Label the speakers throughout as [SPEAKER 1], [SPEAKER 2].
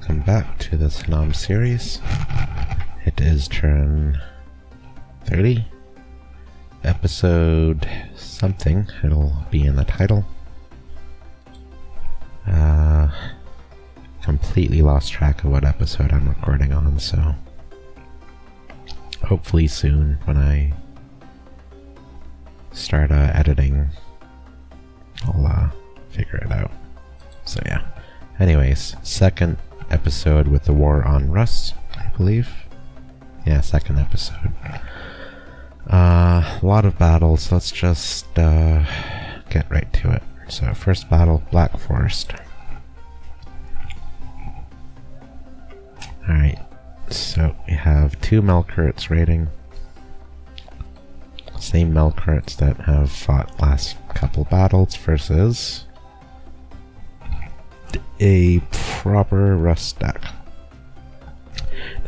[SPEAKER 1] welcome back to this Hinnom series. It is turn 30, episode something, it'll be in the title. Completely lost track of what episode I'm recording on, so hopefully soon when I start editing, I'll figure it out. So yeah. Anyways, second episode with the war on Rust, I believe. Yeah, second episode. A lot of battles, let's just get right to it. So first battle, Black Forest. Alright, so we have two Melqarts raiding. Same Melqarts that have fought last couple battles versus a proper Rust deck.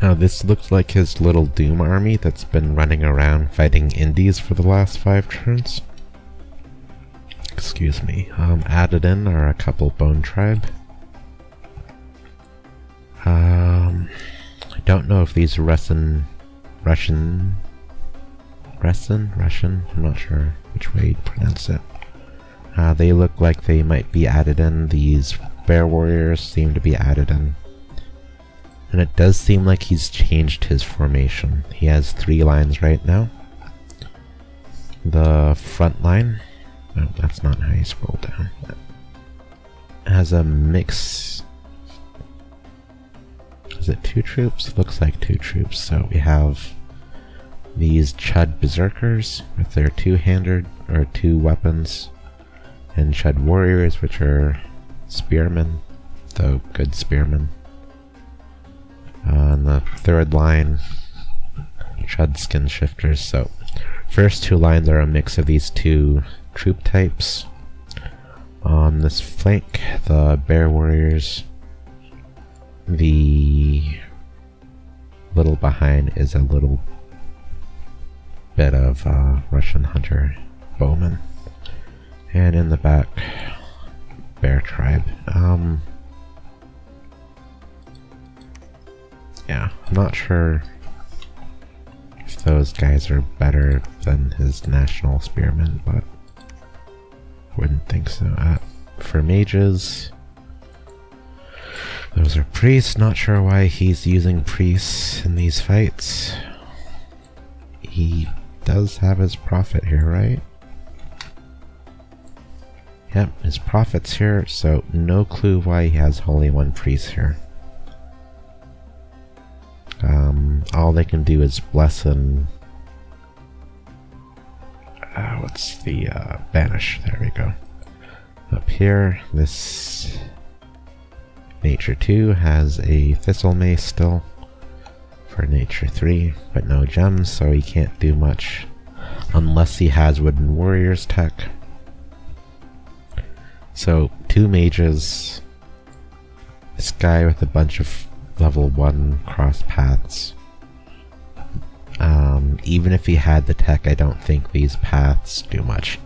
[SPEAKER 1] Now this looks like his little Doom army that's been running around fighting indies for the last 5 turns. Excuse me. Added in are a couple Bone Tribe. I don't know if these Russian, I'm not sure which way to pronounce it. They look like they might be added in. These Bear Warriors seem to be added in. And it does seem like he's changed his formation. He has 3 lines right now. The front line, oh, that's not how you scroll down. It has a mix. Is it 2 troops? Looks like 2 troops. So we have these Chud Berserkers with their 2-handed or 2 weapons, and Chud Warriors, which are spearmen, though good spearmen. On the third line, Chud Skin Shifters. So first 2 lines are a mix of these 2 troop types. On this flank, the Bear Warriors. The little behind is a little bit of Russian Hunter Bowman. And in the back, Bear Tribe. Yeah, I'm not sure if those guys are better than his National Spearmen, but I wouldn't think so. For mages, those are priests. Not sure why he's using priests in these fights. He does have his prophet here, right? Yep, his prophet's here, so no clue why he has Holy One priest here. All they can do is bless and what's the banish? There we go. Up here, this Nature 2 has a Thistle Mace still for Nature 3, but no gems, so he can't do much unless he has Wooden Warriors tech. So 2 mages, this guy with a bunch of level 1 cross paths. Even if he had the tech, I don't think these paths do much.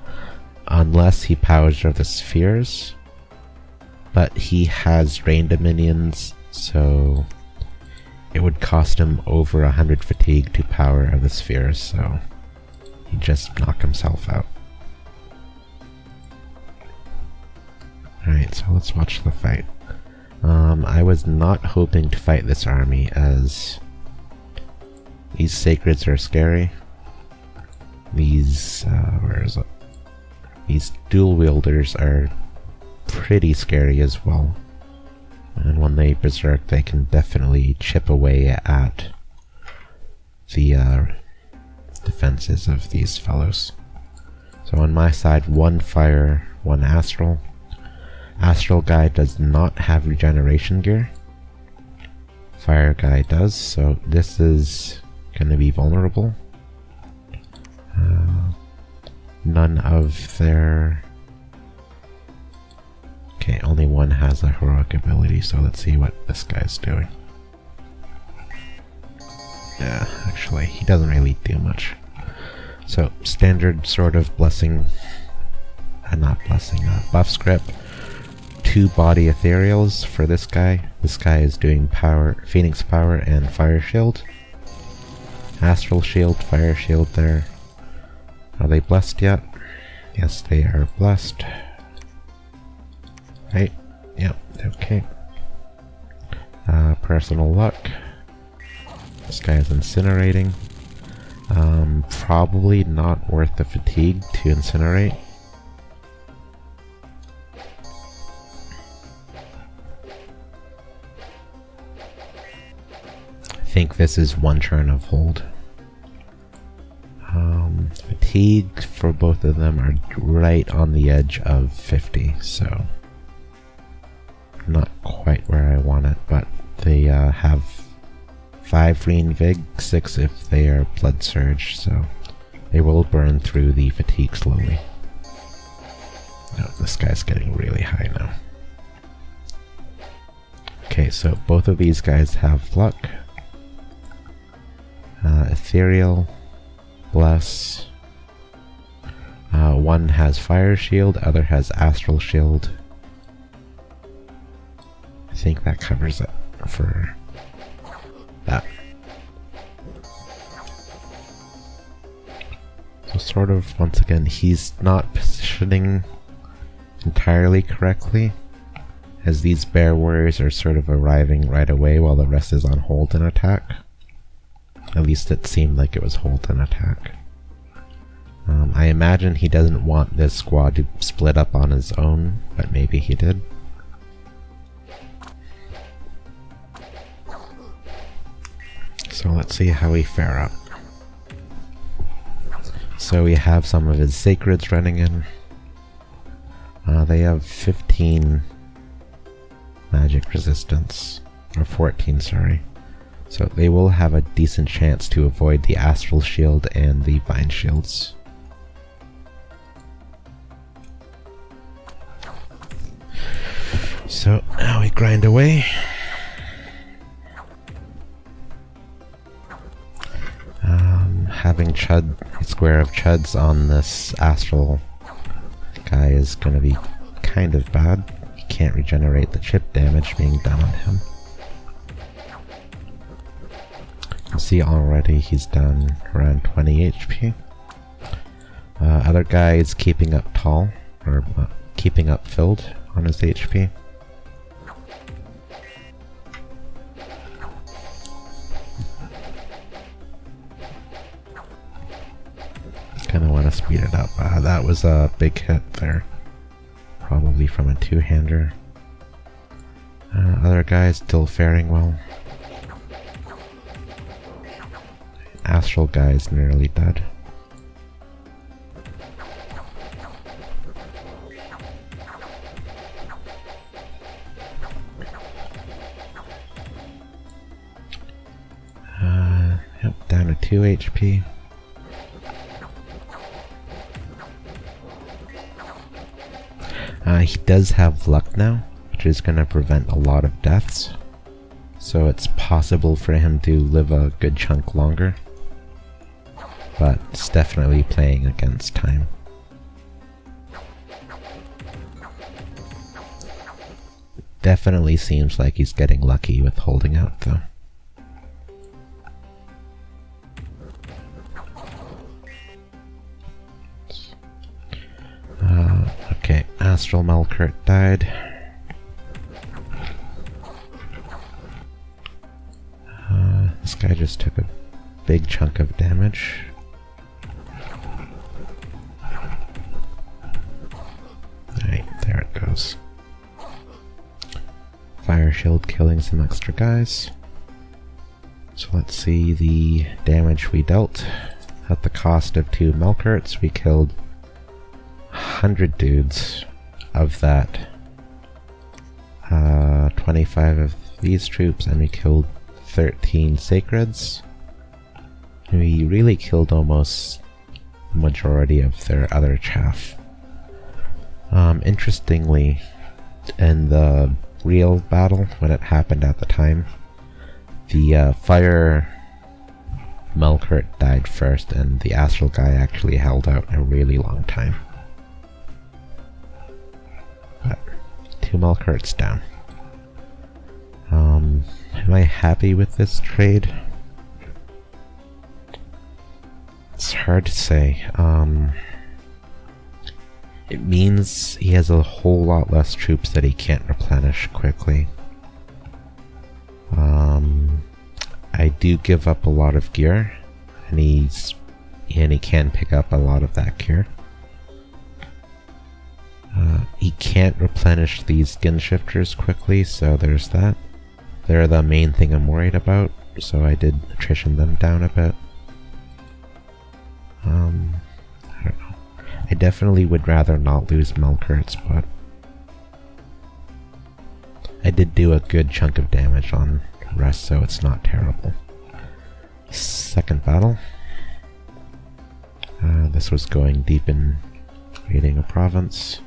[SPEAKER 1] Unless he powers of the spheres. But he has rain dominions, so it would cost him over 100 fatigue to power of the spheres, so he'd just knock himself out. Alright, so let's watch the fight. I was not hoping to fight this army, as these sacreds are scary. These, where is it? These dual wielders are pretty scary as well. And when they berserk, they can definitely chip away at the defenses of these fellows. So on my side, 1 fire, 1 astral. Astral guy does not have regeneration gear. Fire guy does, so this is going to be vulnerable. None of their... Okay, only 1 has a heroic ability, so let's see what this guy's doing. Yeah, actually, he doesn't really do much. So, standard sort of blessing... not blessing, buff script. 2 body ethereals for this guy. This guy is doing power, Phoenix Power and Fire Shield. Astral Shield, Fire Shield there. Are they blessed yet? Yes, they are blessed. Right? Yep, okay. Personal luck. This guy is incinerating. Probably not worth the fatigue to incinerate. I think this is 1 turn of hold. Fatigue for both of them are right on the edge of 50, so not quite where I want it, but they have 5 Reen Vig, 6 if they are Blood Surge, so they will burn through the fatigue slowly. Oh, this guy's getting really high now. Okay, so both of these guys have luck. Ethereal, Bless. One has Fire Shield, other has Astral Shield. I think that covers it for that. So sort of, once again, he's not positioning entirely correctly, as these Bear Warriors are sort of arriving right away while the rest is on hold and attack. At least it seemed like it was hold and attack. I imagine he doesn't want this squad to split up on his own, but maybe he did. So let's see how we fare up. So we have some of his Sacreds running in. They have 15 magic resistance, or 14, sorry. So they will have a decent chance to avoid the Astral Shield and the Vine Shields. So now we grind away. Having a square of Chuds on this Astral guy is going to be kind of bad. He can't regenerate the chip damage being done on him. You can see already he's done around 20 HP. Other guy is keeping up tall, or keeping up filled on his HP. Kinda want to speed it up. That was a big hit there. Probably from a 2-hander. Other guy is still faring well. Astral guy is nearly dead. Yep, down to 2 HP. He does have luck now, which is going to prevent a lot of deaths. So it's possible for him to live a good chunk longer. But it's definitely playing against time. Definitely seems like he's getting lucky with holding out though. Okay, Astral Melqart died. This guy just took a big chunk of damage. Alright, there it goes. Fire Shield killing some extra guys. So let's see the damage we dealt. At the cost of 2 Melqarts, we killed 100 dudes. Of that, 25 of these troops, and we killed 13 Sacreds. We really killed almost the majority of their other chaff. Interestingly, in the real battle, when it happened at the time, the Fire Melqart died first, and the Astral guy actually held out a really long time. 2 Melqarts down. Am I happy with this trade? It's hard to say. It means he has a whole lot less troops that he can't replenish quickly. I do give up a lot of gear, and he can pick up a lot of that gear. He can't replenish these skin shifters quickly, so there's that. They're the main thing I'm worried about, so I did attrition them down a bit. I don't know. I definitely would rather not lose Melqarts, but I did do a good chunk of damage on the rest, so it's not terrible. Second battle. This was going deep in raiding a province.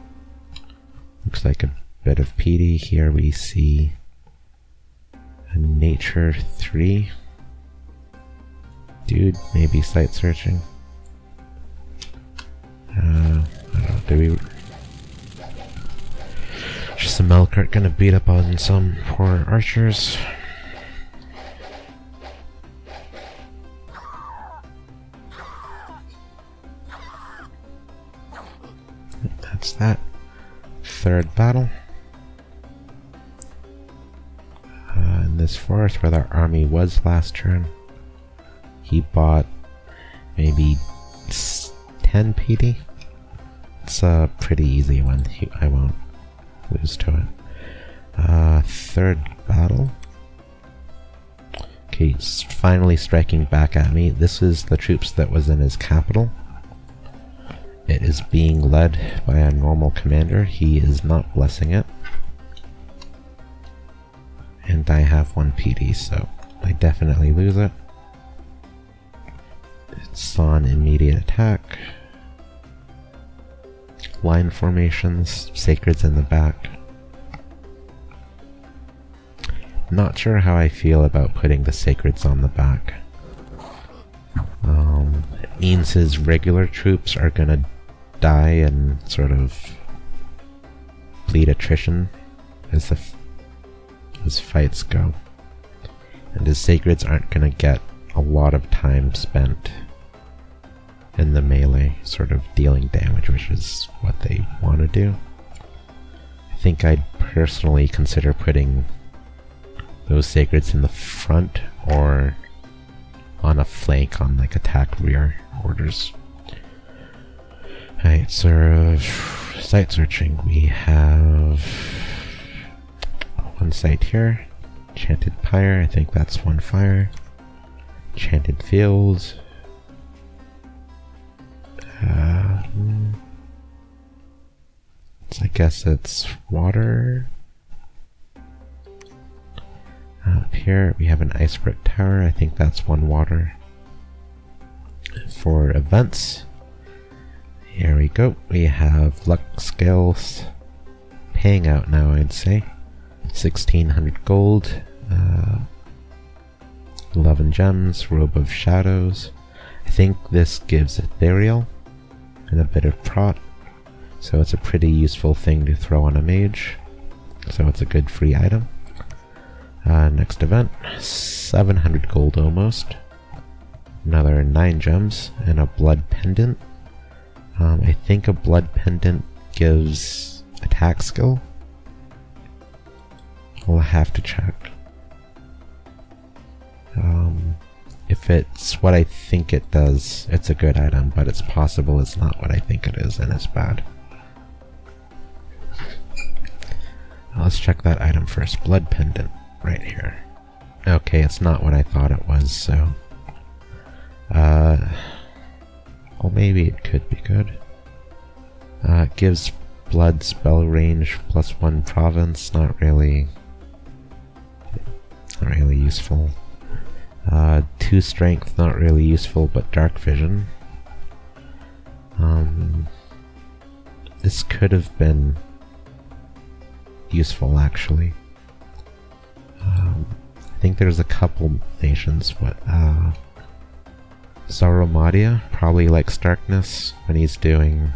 [SPEAKER 1] Looks like a bit of PD. Here we see a nature 3. Dude, maybe site searching. I don't know, do we... Just a Melqart gonna beat up on some poor archers. That's that. Third battle. In this forest where our army was last turn, he bought maybe 10 PD. It's a pretty easy one. I won't lose to it. Third battle. Okay, he's finally striking back at me. This is the troops that was in his capital. It is being led by a normal commander. He is not blessing it. And I have 1 PD, so I definitely lose it. It's on immediate attack. Line formations, sacreds in the back. Not sure how I feel about putting the sacreds on the back. It means his regular troops are gonna die and sort of bleed attrition as fights go. And his sacreds aren't gonna get a lot of time spent in the melee, sort of dealing damage, which is what they want to do. I think I'd personally consider putting those sacreds in the front or on a flank on like attack rear orders. Alright, so site searching. We have 1 site here. Enchanted Pyre, I think that's 1 fire. Enchanted Fields. I guess it's water. Up here we have an ice brick tower. I think that's 1 water. For events, here we go. We have luck scales paying out now, I'd say. 1600 gold, 11 gems, robe of shadows. I think this gives ethereal and a bit of prot, so it's a pretty useful thing to throw on a mage, so it's a good free item. Next event, 700 gold almost, another 9 gems, and a blood pendant. I think a blood pendant gives attack skill. I'll have to check. If it's what I think it does, it's a good item, but it's possible it's not what I think it is, and it's bad. Let's check that item first. Blood pendant, right here. Okay, it's not what I thought it was, so... well, maybe it could be good. It gives blood spell range +1 province, not really useful. 2 strength, not really useful, but dark vision. This could have been useful, actually. I think there's a couple nations, but Sauromadia probably likes darkness when he's doing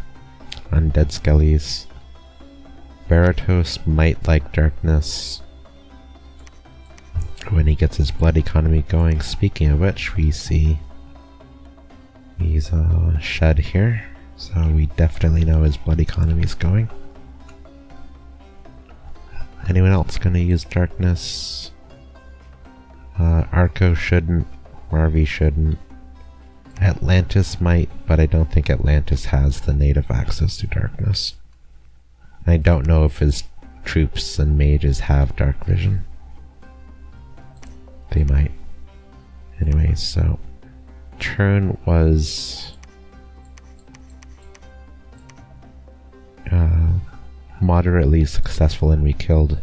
[SPEAKER 1] undead skellies. Baratos might like darkness when he gets his blood economy going. Speaking of which, we see he's shed here, so we definitely know his blood economy is going. Anyone else gonna use darkness? Arco shouldn't, Marvy shouldn't. Atlantis might, but I don't think Atlantis has the native access to darkness. I don't know if his troops and mages have dark vision. They might. Anyway, so turn was moderately successful, and we killed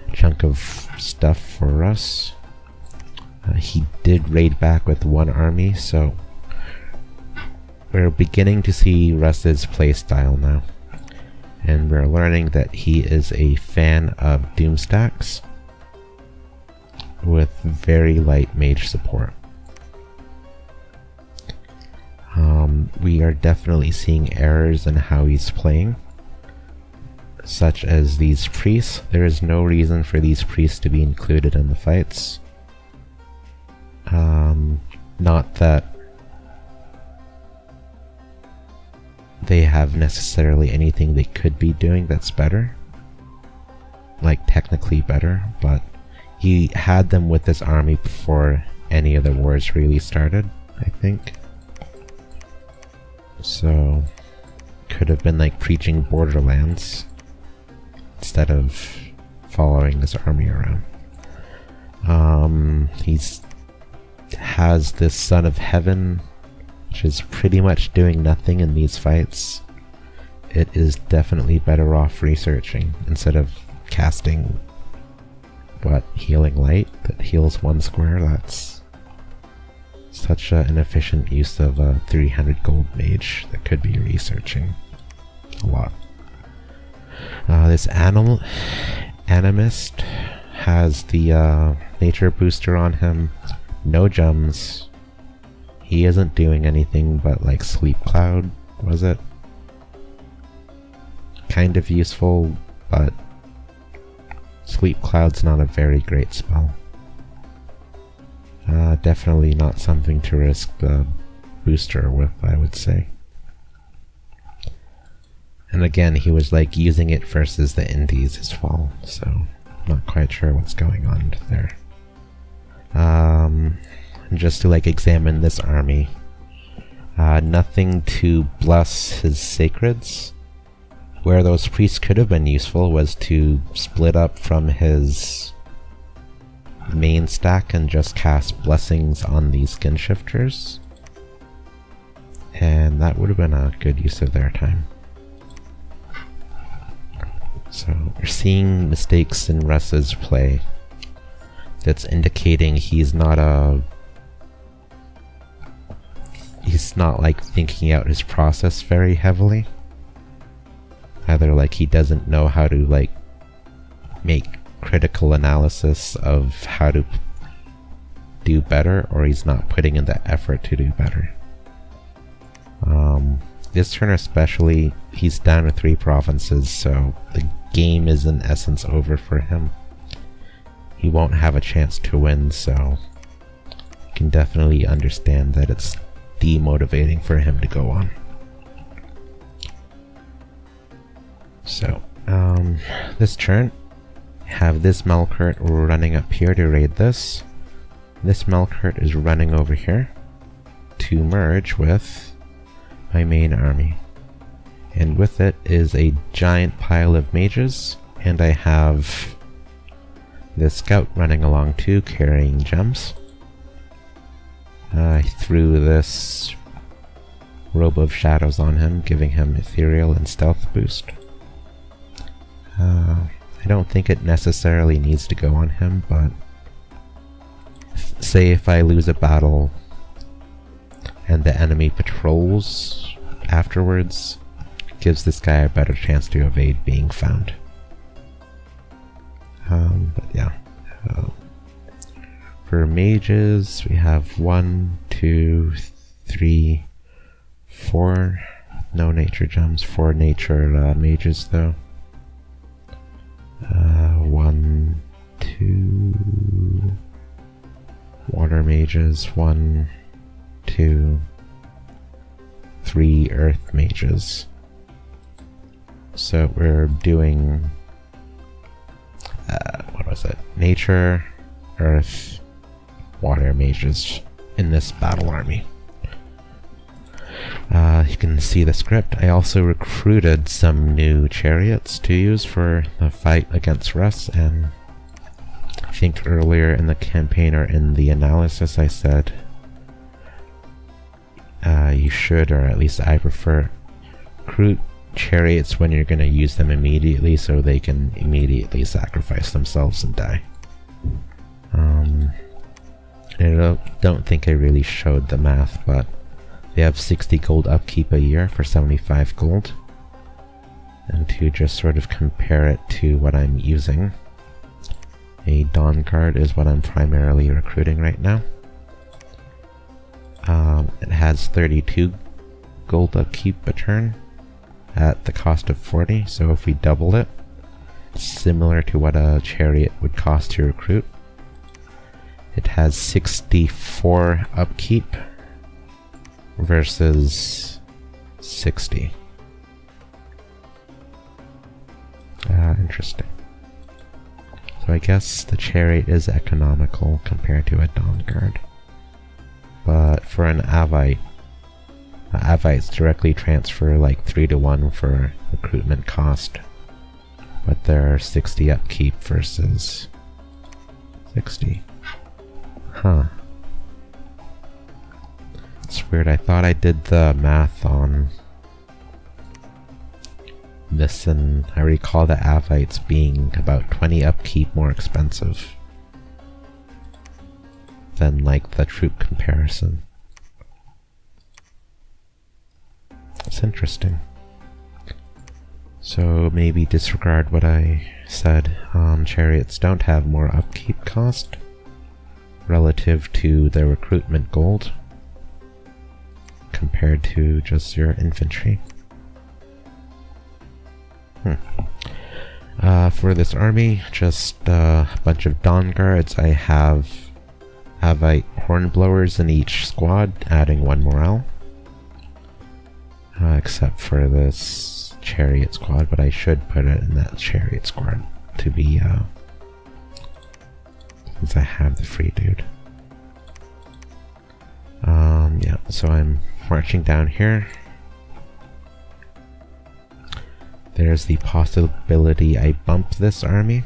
[SPEAKER 1] a chunk of stuff for us. He did raid back with one army, so we're beginning to see Russ's playstyle now. And we're learning that he is a fan of Doom stacks with very light mage support. We are definitely seeing errors in how he's playing, such as these priests. There is no reason for these priests to be included in the fights. Not that they have necessarily anything they could be doing that's better, like technically better, but he had them with this army before any of the wars really started, I think. So could have been like preaching Borderlands instead of following this army around. He's has this Son of Heaven, which is pretty much doing nothing in these fights. It is definitely better off researching instead of casting healing light that heals one square. That's such an inefficient use of a 300 gold mage that could be researching a lot. This animist has the nature booster on him. No gems. He isn't doing anything but like Sleep Cloud, was it? Kind of useful, but Sleep Cloud's not a very great spell. Definitely not something to risk the booster with, I would say. And again, he was like using it versus the indies as well, so not quite sure what's going on there. Just to like examine this army, nothing to bless his sacreds. Where those priests could have been useful was to split up from his main stack and just cast blessings on these skin shifters, and that would have been a good use of their time. So we're seeing mistakes in Russ's play that's indicating he's not like thinking out his process very heavily. Either like he doesn't know how to like make critical analysis of how to do better, or he's not putting in the effort to do better. This turn especially, he's down to 3 provinces, so the game is in essence over for him. He won't have a chance to win, so you can definitely understand that it's demotivating for him to go on. So, this turn, have this Melqart running up here to raid this. This Melqart is running over here to merge with my main army. And with it is a giant pile of mages, and I have this scout running along too, carrying gems. I threw this Robe of Shadows on him, giving him ethereal and stealth boost. I don't think it necessarily needs to go on him, but say if I lose a battle and the enemy patrols afterwards, gives this guy a better chance to evade being found. But yeah. For mages, we have 1, 2, 3, 4. No nature gems, 4 nature mages though. 1, 2 water mages, 1, 2, 3 earth mages. So we're doing, what was it? Nature, earth, water mages in this battle army. You can see the script. I also recruited some new chariots to use for the fight against Russ, and I think earlier in the campaign or in the analysis I said you should, or at least I prefer, recruit chariots when you're going to use them immediately so they can immediately sacrifice themselves and die. I don't think I really showed the math, but they have 60 gold upkeep a year for 75 gold. And to just sort of compare it to what I'm using, a Dawn Guard is what I'm primarily recruiting right now. It has 32 gold upkeep a turn at the cost of 40, so if we double it, similar to what a chariot would cost to recruit. It has 64 upkeep versus 60. Interesting. So I guess the chariot is economical compared to a Dawn Guard. But for an Avite, Avites directly transfer like 3 to 1 for recruitment cost. But they're 60 upkeep versus 60. Huh. It's weird, I thought I did the math on this, and I recall the Avites being about 20 upkeep more expensive than like the troop comparison. It's interesting. So maybe disregard what I said. Chariots don't have more upkeep cost relative to their recruitment gold compared to just your infantry. For this army, just a bunch of Dawn Guards. I have Avite Hornblowers in each squad, adding 1 morale. Except for this Chariot squad, but I should put it in that Chariot squad to be, since I have the free dude. Yeah, so I'm marching down here. There's the possibility I bump this army,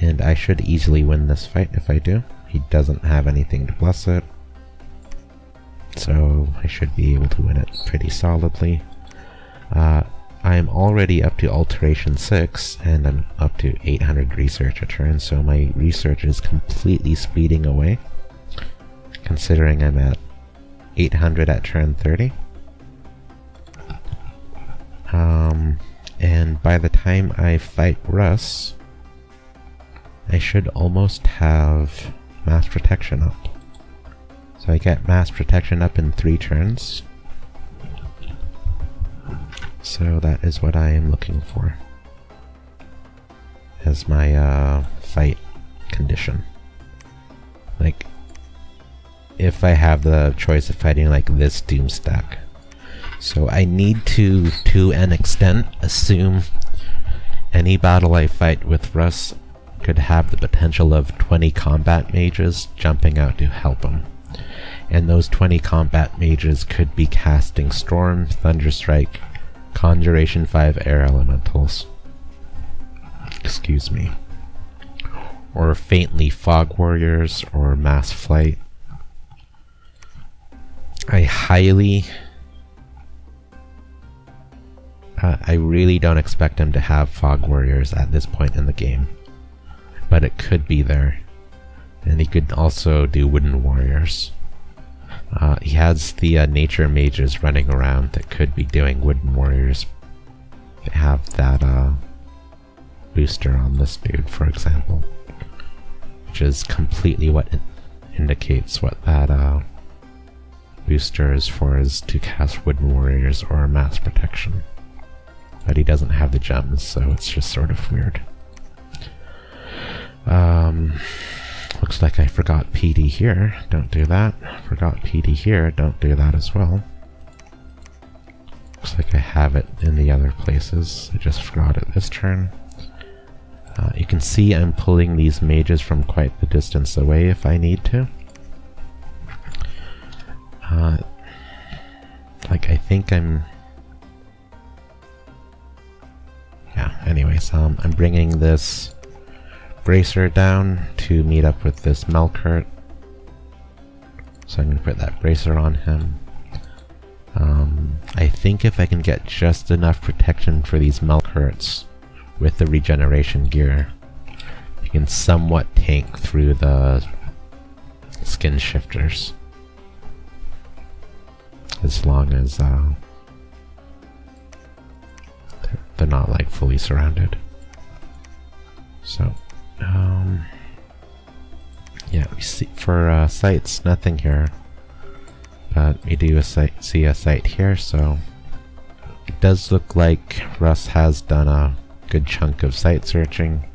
[SPEAKER 1] and I should easily win this fight if I do. He doesn't have anything to bless it, so I should be able to win it pretty solidly. I'm already up to Alteration 6, and I'm up to 800 research a turn, so my research is completely speeding away, considering I'm at 800 at turn 30. And by the time I fight Russ, I should almost have mass protection up. So I get mass protection up in 3 turns. So that is what I am looking for as my fight condition. Like, if I have the choice of fighting like this doom stack. So I need to an extent, assume any battle I fight with Russ could have the potential of 20 combat mages jumping out to help him. And those 20 combat mages could be casting Storm, Thunderstrike, Conjuration 5 Air Elementals. Excuse me. Or faintly Fog Warriors or Mass Flight. I really don't expect him to have Fog Warriors at this point in the game, but it could be there. And he could also do Wooden Warriors. He has the Nature Mages running around that could be doing Wooden Warriors. They have that booster on this dude, for example, which is completely what indicates what that booster is for, is to cast Wooden Warriors or Mass Protection. but he doesn't have the gems, so it's just sort of weird. Looks like I forgot PD here. Don't do that. Forgot PD here. Don't do that as well. Looks like I have it in the other places. I just forgot it this turn. You can see I'm pulling these mages from quite the distance away if I need to. Like, I think I'm... Yeah, anyways, I'm bringing this bracer down to meet up with this Melqart. So I'm going to put that bracer on him. I think if I can get just enough protection for these Melqarts with the regeneration gear, you can somewhat tank through the skin shifters. As long as they're not like fully surrounded. So, yeah, we see for sights, nothing here, but we do see a sight here. So it does look like Russ has done a good chunk of sight searching.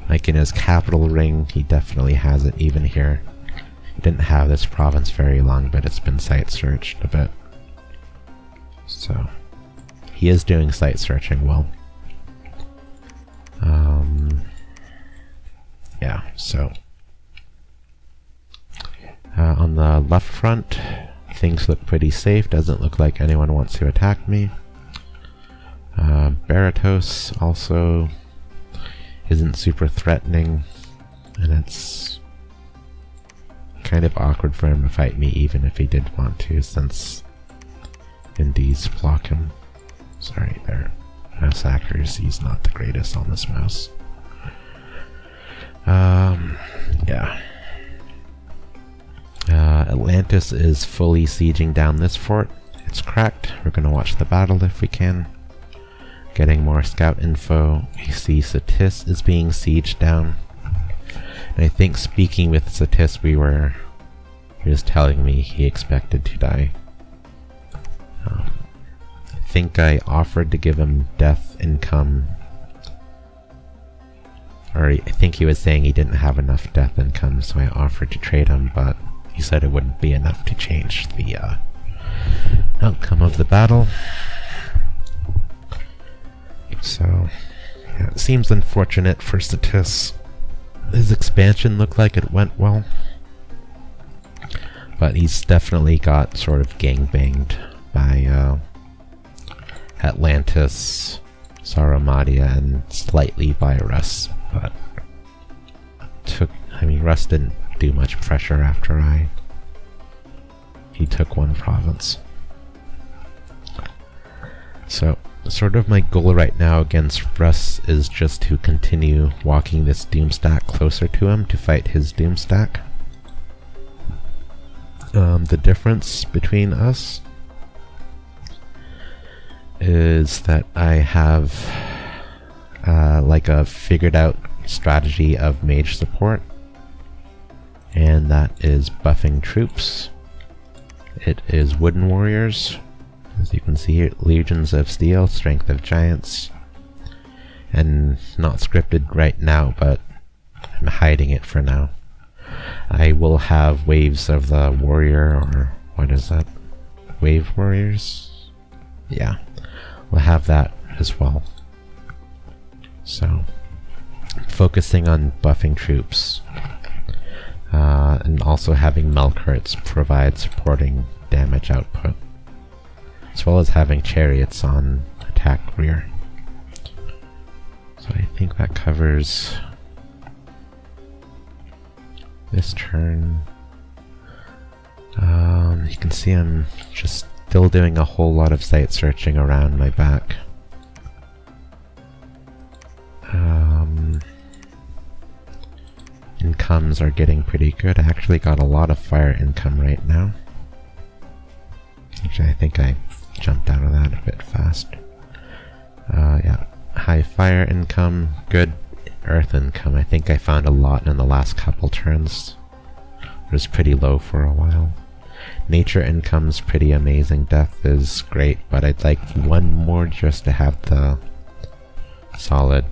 [SPEAKER 1] Like in his capital ring, he definitely has it. Even here, he didn't have this province very long, but it's been sight searched a bit. So he is doing sight searching well. Yeah, so on the left front, things look pretty safe. Doesn't look like anyone wants to attack me. Baratos also isn't super threatening, and it's kind of awkward for him to fight me even if he did want to, since Indies block him. Sorry, their mouse accuracy's not the greatest on this mouse. Yeah. Atlantis is fully sieging down this fort. It's cracked. We're gonna watch the battle if we can. Getting more scout info. We see Satis is being sieged down. And I think speaking with Satis, he was telling me he expected to die. I think I offered to give him death income. Or I think he was saying he didn't have enough death income, so I offered to trade him, but he said it wouldn't be enough to change the outcome of the battle. So, yeah, it seems unfortunate for Satis. His expansion looked like it went well, but he's definitely got sort of gangbanged by Atlantis, Sarumadia, and slightly by Russ. But Russ didn't do much pressure after he took one province. So sort of my goal right now against Russ is just to continue walking this Doomstack closer to him to fight his Doomstack. The difference between us is that I have like a figured out strategy of mage support, and that is buffing troops. It is wooden warriors, as you can see here, legions of steel, strength of giants, and not scripted right now, but I'm hiding it for now. I will have waves of the warrior, or what is that? Wave warriors? Yeah, we'll have that as well. So, focusing on buffing troops, and also having Melqarts provide supporting damage output, as well as having chariots on attack rear. So I think that covers this turn. You can see I'm just still doing a whole lot of sight searching around my back. Incomes are getting pretty good. I actually got a lot of fire income right now. Actually, I think I jumped out of that a bit fast. Yeah, high fire income, good earth income. I think I found a lot in the last couple turns. It was pretty low for a while. Nature income's pretty amazing. Death is great, but I'd like one more just to have the solid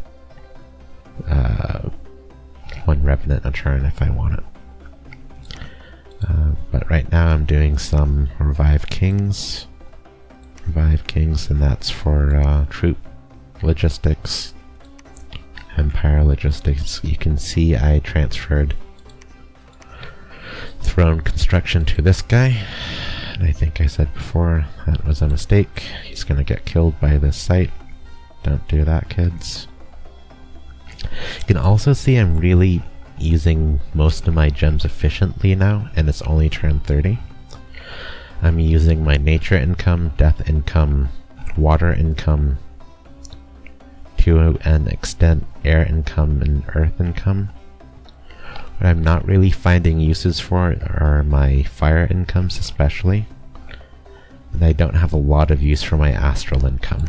[SPEAKER 1] one revenant a turn if I want it. But right now I'm doing some revive kings, and that's for troop logistics, empire logistics. You can see I transferred throne construction to this guy, and I think I said before that was a mistake. He's gonna get killed by this site. Don't do that, kids. You can also see I'm really using most of my gems efficiently now, and it's only turn 30. I'm using my nature income, death income, water income, to an extent air income and earth income. What I'm not really finding uses for are my fire incomes especially, and I don't have a lot of use for my astral income.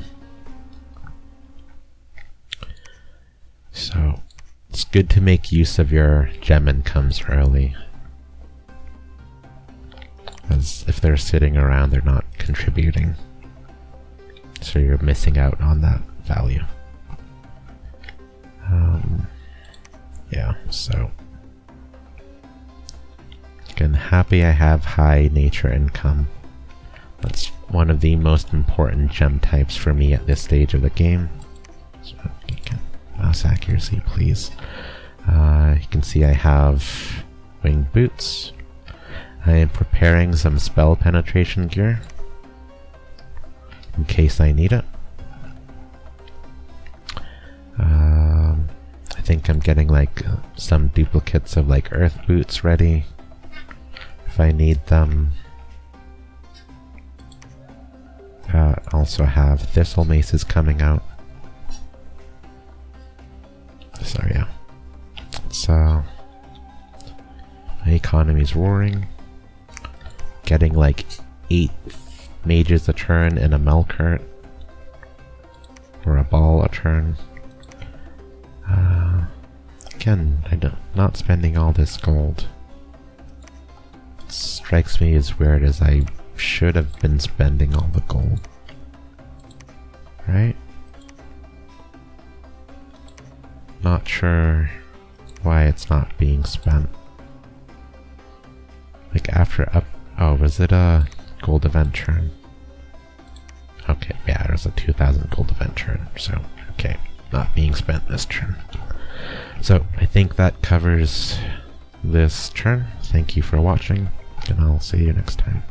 [SPEAKER 1] So it's good to make use of your gem incomes early, because if they're sitting around, they're not contributing, so you're missing out on that value. Yeah, so again, happy I have high nature income. That's one of the most important gem types for me at this stage of the game. So you can mouse accuracy, please. You can see I have winged boots. I am preparing some spell penetration gear in case I need it. I think I'm getting like some duplicates of like earth boots ready if I need them. Also have thistle maces coming out. So yeah, it's my economy's roaring. Getting like 8 mages a turn in a Melqart, or a ball a turn. Again, not spending all this gold. It strikes me as weird, as I should have been spending all the gold. Right? Not sure why it's not being spent. Like after up... Oh, was it a gold event turn? Okay, yeah, it was a 2000 gold event turn, so okay, not being spent this turn. So I think that covers this turn. Thank you for watching, and I'll see you next time.